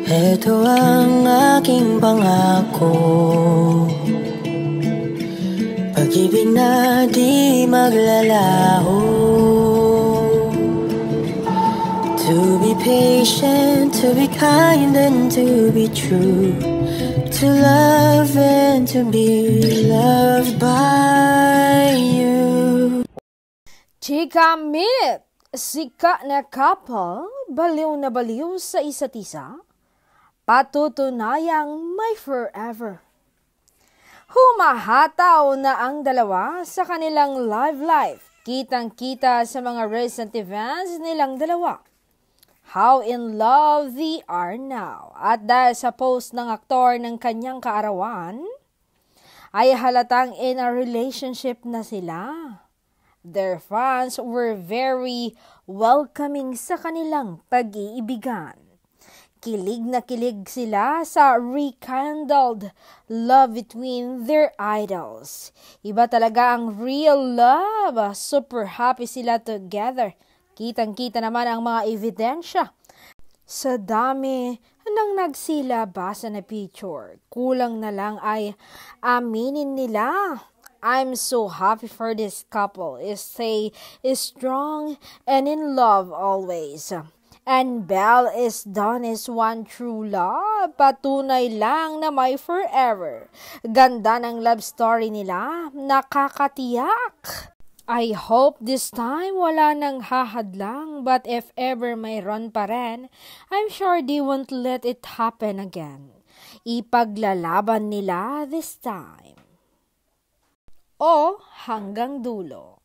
Ito ang aking pangako, pag-ibig na di maglalaho. To be patient, to be kind and to be true, to love and to be loved by you. Chika Minute! Sika na couple, baliw na baliw sa isa't isa, patutunayang may forever. Humahataw na ang dalawa sa kanilang love life. Kitang-kita sa mga recent events nilang dalawa. How in love they are now. At dahil sa post ng aktor ng kanyang kaarawan, ay halatang in a relationship na sila. Their fans were very welcoming sa kanilang pag-iibigan. Kilig na kilig sila sa rekindled love between their idols. Iba talaga ang real love. Super happy sila together. Kitang-kita naman ang mga ebidensya sa dami ng nagsilabasa na picture. Kulang na lang ay aminin nila. I'm so happy for this couple. Stay strong and in love always. And Belle is Donnie's one true love. Patunay lang na may forever. Ganda ng love story nila. Nakakatiyak. I hope this time wala nang hahadlang. But if ever mayroon pa rin, I'm sure they won't let it happen again. Ipaglalaban nila this time. O hanggang dulo.